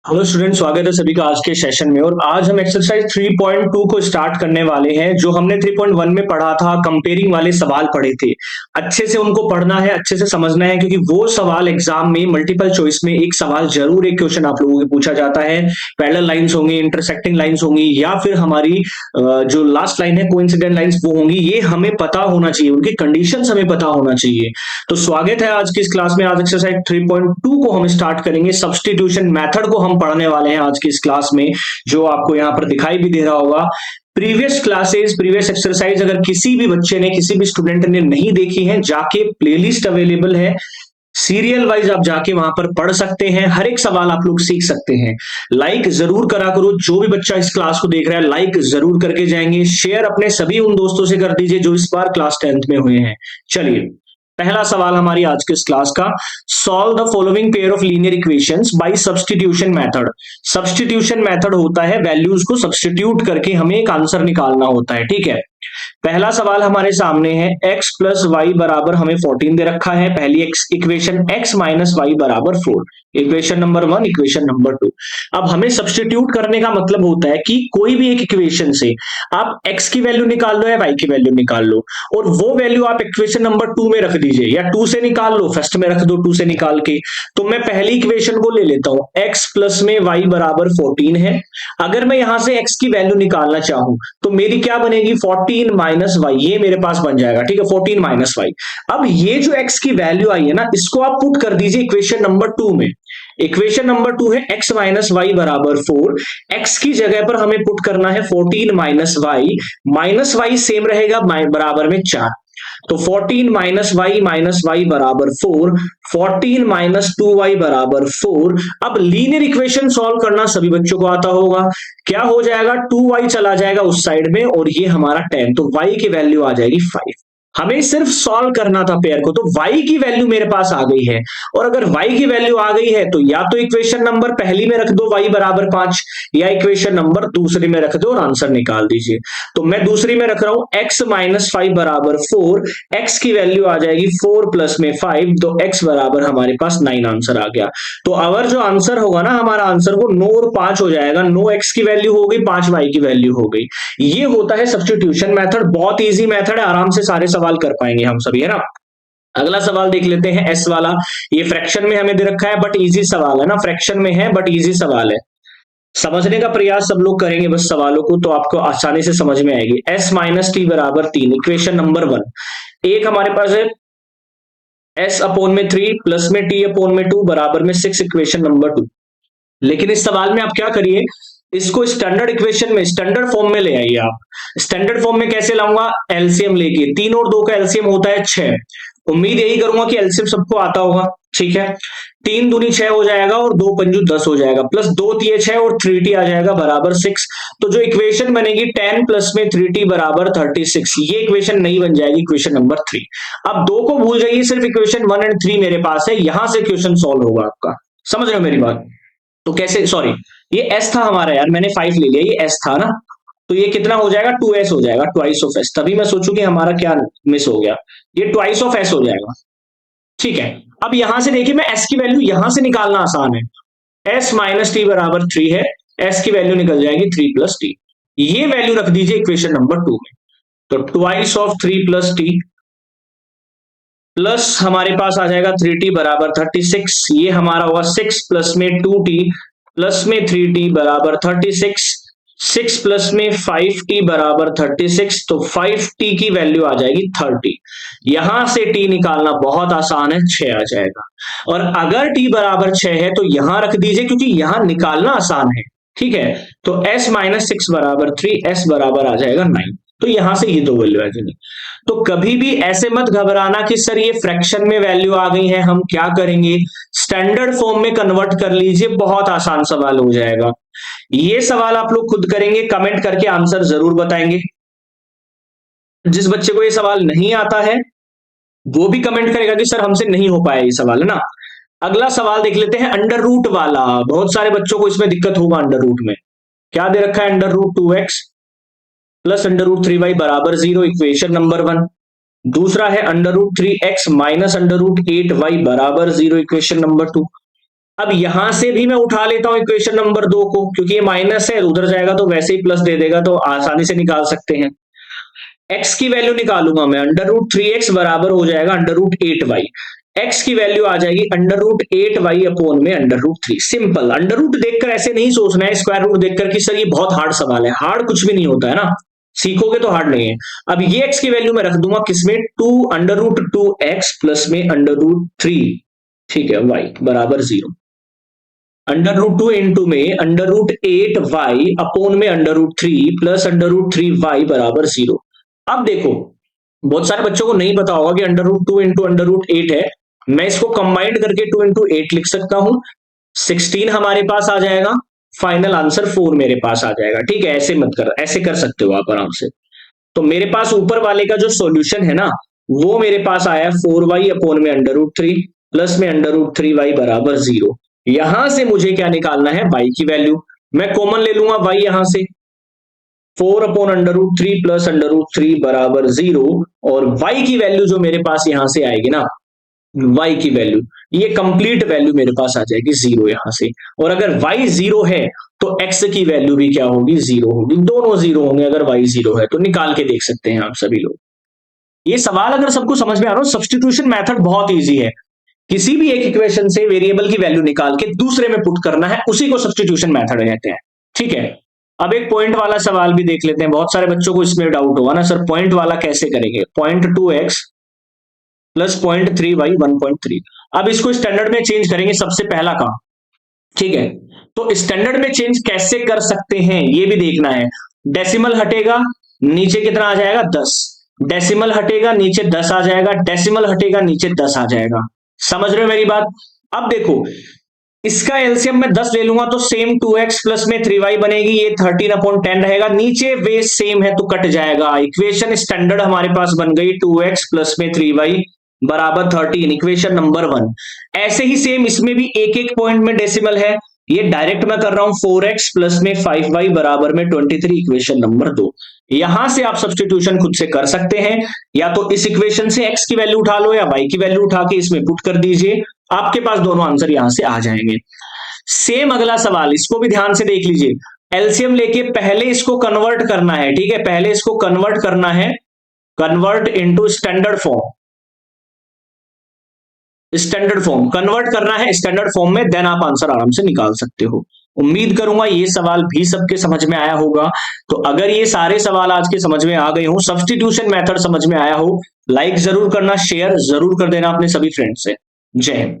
Hello student, स्वागत है सभी का आज के सेशन में। और आज हम एक्सरसाइज 3.2 को स्टार्ट करने वाले हैं। जो हमने 3.1 में पढ़ा था, कंपेयरिंग वाले सवाल पढ़े थे, अच्छे से उनको पढ़ना है, अच्छे से समझना है, क्योंकि वो सवाल एग्जाम में मल्टीपल चॉइस में एक सवाल जरूर, एक क्वेश्चन आप लोगों को पूछा जाता है। पैरेलल लाइंस होंगी, इंटरसेक्टिंग लाइंस होंगी, या फिर हमारी जो लास्ट लाइन है कोइंसिडेंट लाइंस वो होंगी। ये हमें पता होना चाहिए, उनकी कंडीशंस हमें पता होना चाहिए। तो स्वागत है आज की इस क्लास में। आज एक्सरसाइज 3.2 को हम स्टार्ट करेंगे। सब्स्टिट्यूशन मेथड को हम पढ़ने वाले हैं आज की इस क्लास में, जो आपको यहाँ पर दिखाई भी दे रहा होगा। प्रीवियस क्लासेस, प्रीवियस एक्सरसाइज अगर किसी भी बच्चे ने, किसी भी स्टूडेंट ने नहीं देखी है, जाके प्लेलिस्ट अवेलेबल है, सीरियल वाइज आप जाके वहां पर पढ़ सकते हैं। हर एक सवाल आप लोग सीख सकते हैं। लाइक जरूर करा करो, जो भी बच्चा इस क्लास को देख रहा है लाइक जरूर करके जाएंगे। शेयर अपने सभी उन दोस्तों से कर दीजिए जो इस बार क्लास 10th में हुए हैं। चलिए, पहला सवाल हमारी आज के इस क्लास का, solve the following pair of linear equations bye substitution method. Substitution method होता है वैल्यूज को सब्स्टिट्यूट करके हमें एक आंसर निकालना होता है। ठीक है, पहला सवाल हमारे सामने है, x प्लस वाई बराबर हमें 14 दे रखा है। पहली इक्वेशन x माइनस वाई बराबर 4, इक्वेशन नंबर 1, इक्वेशन नंबर 2। अब हमें सब्स्टिट्यूट करने का मतलब होता है कि कोई भी एक इक्वेशन से आप x की वैल्यू निकाल लो या y की वैल्यू निकाल लो, और वो वैल्यू आप इक्वेशन नंबर 2 में रख दीजिए, या 2 से निकाल लो, फर्स्ट में रख दो 2 से निकाल के। तो मैं पहली इक्वेशन को ले लेता हूं, x प्लस में y बराबर 14 है। अगर मैं यहां से x की वैल्यू निकालना चाहूं तो मेरी क्या बनेगी, 14 माइनस वाई, ये मेरे पास बन जाएगा। ठीक है, 14 माइनस वाई। अब ये जो x की वैल्यू आई है ना, इसको आप पुट कर दीजिए इक्वेशन नंबर 2 में। इक्वेशन नंबर 2 है x माइनस वाई बराबर 4। x की जगह पर हमें पुट करना है 14 माइनस वाई सेम रहेगा, बराबर में 4। तो 14 माइनस वाई बराबर 4, 14 माइनस 2y बराबर 4। अब लीनियर इक्वेशन सॉल्व करना सभी बच्चों को आता होगा। क्या हो जाएगा, 2y चला जाएगा उस साइड में और ये हमारा 10, तो y की वैल्यू आ जाएगी 5। हमें सिर्फ सॉल्व करना था पेयर को, तो y की वैल्यू मेरे पास आ गई है। और अगर y की वैल्यू आ गई है तो या तो इक्वेशन नंबर पहली में रख दो y बराबर 5, या इक्वेशन नंबर दूसरी में रख दो और आंसर निकाल दीजिए। तो मैं दूसरी में रख रहा हूं, x माइनस 5 बराबर 4, x की वैल्यू आ जाएगी 4 प्लस में 5, तो x बराबर हमारे पास 9 आंसर आ गया। तो अवर जो आंसर होगा ना, हमारा आंसर वो 9 और 5 हो जाएगा। 9 x की वैल्यू हो गई, 5 y की वैल्यू हो गई। ये होता है सब्स्टिट्यूशन मेथड। बहुत इजी मेथड है, आराम से सारे सवाल कर पाएंगे हम सभी, है ना। अगला सवाल देख लेते हैं, एस वाला। ये फ्रैक्शन में हमें दे रखा है, बट इजी सवाल है ना, फ्रैक्शन में है बट इजी सवाल है। समझने का प्रयास सब लोग करेंगे बस सवालों को, तो आपको आसानी से समझ में आएगी। s माइनस टी बराबर 3, इक्वेशन नंबर 1। एक हमारे पास है s अपोन में 3 प्लस में t अपोन में 2 बराबर में 6, इक्वेशन नंबर 2। लेकिन इस सवाल में आप क्या करिए, इसको स्टैंडर्ड इक्वेशन में, स्टैंडर्ड फॉर्म में ले आइए। आप स्टैंडर्ड फॉर्म में कैसे लाऊंगा, एलसीएम लेके। 3 और 2 का एलसीएम होता है 6। उम्मीद यही करूंगा कि एलसीएम सबको आता होगा। ठीक है, 3 दूनी 6 हो जाएगा और 2 पंजू 10 हो जाएगा, प्लस 2 तिये 6 और 3t आ जाएगा बराबर 6। तो जो इक्वेशन बनेगी 10 प्लस में 3t बराबर 36, ये इक्वेशन नहीं बन जाएगी, इक्वेशन नंबर 3। अब 2 को भूल जाइए, सिर्फ इक्वेशन 1 एंड 3 मेरे पास है, यहां से क्वेश्चन सॉल्व होगा आपका। समझ रहे हो मेरी बात। तो कैसे, सॉरी ये s था हमारा यार, मैंने 5 ले लिया, ये s था ना। तो ये कितना हो जाएगा, 2s हो जाएगा, ट्वाइस ऑफ s। तभी मैं सोचू कि हमारा क्या मिस हो गया, ये ट्वाइस ऑफ s हो जाएगा। ठीक है, अब यहां से देखिए, मैं s की वैल्यू यहां से निकालना आसान है। s माइनस टी बराबर 3 है, s की वैल्यू निकल जाएगी 3 प्लस टी। ये वैल्यू रख दीजिए इक्वेशन नंबर 2 में। तो twice of 3 plus T, plus हमारे पास आ जाएगा 3t बराबर 36। ये हमारा होगा 6 प्लस में 2t प्लस में 3t बराबर 36, 6 प्लस में 5t बराबर 36, तो 5t की वैल्यू आ जाएगी 30। यहां से t निकालना बहुत आसान है, 6 आ जाएगा। और अगर t बराबर 6 है तो यहां रख दीजिए, क्योंकि यहां निकालना आसान है। ठीक है, तो s माइनस 6 बराबर 3, s बराबर आ जाएगा 9। तो यहां से ये दो वैल्यू आ जाएगी। तो कभी भी ऐसे मत घबराना कि सर ये फ्रैक्शन में वैल्यू आ गई है, हम क्या करेंगे, स्टैंडर्ड फॉर्म में कन्वर्ट कर लीजिए, बहुत आसान सवाल हो जाएगा। ये सवाल आप लोग खुद करेंगे, कमेंट करके आंसर जरूर बताएंगे। जिस बच्चे को ये सवाल नहीं आता है वो भी कमेंट करेगा कि सर हमसे नहीं हो पाया ये सवाल, है ना। अगला सवाल देख लेते हैं, अंडर रूट वाला। बहुत सारे बच्चों को इसमें दिक्कत होगा अंडर रूट में। क्या दे रखा है, under root 2x plus under root 3y बराबर 0, इक्वेशन नंबर 1। दूसरा है under root 3x minus under root 8y बराबर 0, इक्वेशन नंबर 2। अब यहां से भी मैं उठा लेता हूं इक्वेशन नंबर 2 को, क्योंकि ये माइनस है, उधर जाएगा तो वैसे ही प्लस दे देगा, तो आसानी से निकाल सकते हैं। x की वैल्यू निकालूंगा मैं, अंडर रूट 3x बराबर हो जाएगा अंडर रूट 8y। x की वैल्यू आ जाएगी अंडर रूट 8y अपॉन में under root 3। Simple. Under root देखकर ऐसे नहीं सोचना है स्क्वायर रूट देखकर कि सर ये बहुत हार्ड सवाल है, हार्ड कुछ भी नहीं होता है ना, सीखोगे तो हार्ड नहीं है। अब ये x की वैल्यू मैं रख दूंगा किसमें, 2 अंडर रूट 2x प्लस में अंडर रूट 3, ठीक है, y बराबर 0। अंडर रूट 2 इंटू में अंडर रूट 8y अपॉन में under root 3 plus under root 3y बराबर 0। अब देखो, बहुत सारे बच्चों को नहीं पता होगा कि under root 2 into under root 8 है, मैं इसको कंबाइंड करके 2 इंटू 8 लिख सकता हूं, 16 हमारे पास आ जाएगा, फाइनल आंसर 4 मेरे पास आ जाएगा। ठीक है, ऐसे मत कर, ऐसे कर सकते हो आप आराम से। तो मेरे पास ऊपर वाले का जो सॉल्यूशन है ना, वो मेरे पास आया 4y अपॉन में अंडर रूट 3 प्लस में अंडर रूट 3y बराबर 0। यहां से मुझे क्या निकालना है, y की वैल्यू। मैं कॉमन ले लूंगा y यहां से, 4 upon under root 3 plus under root 3 बराबर 0, और y की वैल्यू जो मेरे पास यहां से आएगी ना, y की वैल्यू, ये कंप्लीट वैल्यू मेरे पास आ जाएगी 0 यहां से। और अगर y 0 है तो x की वैल्यू भी क्या होगी, 0 होगी। दोनों 0 होंगे अगर y 0 है तो, निकाल के देख सकते हैं आप सभी लोग। ये सवाल अगर सबको समझ में आ रहा हो, सब्स्टिट्यूशन मेथड बहुत इजी है। किसी भी एक इक्वेशन से वेरिएबल की वैल्यू निकाल के दूसरे में पुट करना है, उसी को सब्स्टिट्यूशन मेथड कहते हैं। ठीक है, अब एक पॉइंट वाला सवाल भी देख लेते हैं। बहुत सारे बच्चों को इसमें डाउट होगा ना, सर पॉइंट वाला कैसे करेंगे। 0.2x plus 0.3y 1.3। अब इसको स्टैंडर्ड में चेंज करेंगे, सबसे पहला काम। ठीक है, तो स्टैंडर्ड में चेंज कैसे कर सकते हैं ये भी देखना है। डेसिमल हटेगा, नीचे कितना आ जाएगा, 10। डेसिमल हटेगा, नीचे 10 आ जाएगा। डेसिमल हटेगा, नीचे 10 आ जाएगा। समझ रहे हो मेरी बात। अब देखो, इसका एलसीएम में 10 ले लूंगा तो सेम 2x प्लस में 3y बनेगी, ये 13/10 रहेगा। नीचे बेस सेम है तो कट जाएगा। इक्वेशन स्टैंडर्ड हमारे पास बन गई 2x प्लस में 3y बराबर 13, इक्वेशन नंबर 1। ऐसे ही सेम इसमें भी एक एक पॉइंट में डेसिमल है, ये डायरेक्ट मैं कर रहा हूं 4x प्लस में 5y बराबर में 23, इक्वेशन नंबर 2। यहां से आप सब्स्टिट्यूशन खुद से कर सकते हैं, या तो इस इक्वेशन से x की वैल्यू उठा लो या y की वैल्यू उठा के इसमें पुट कर दीजिए, आपके पास दोनों आंसर यहां से आ जाएंगे। सेम अगला सवाल, इसको भी ध्यान से देख लीजिए। एलसीएम लेके पहले इसको कन्वर्ट करना है। ठीक है, पहले इसको कन्वर्ट करना है, convert into standard form. Standard form convert करना है स्टैंडर्ड फॉर्म में, देन आप आंसर आराम से निकाल सकते हो। उम्मीद करूंगा ये सवाल भी सबके समझ में आया होगा। तो अगर ये सारे सवाल आज के समझ में आ गए हो, सब्स्टिट्यूशन मेथड समझ में आया हो, लाइक जरूर करना, शेयर जरूर कर देना अपने सभी फ्रेंड्स से। जय हिंद।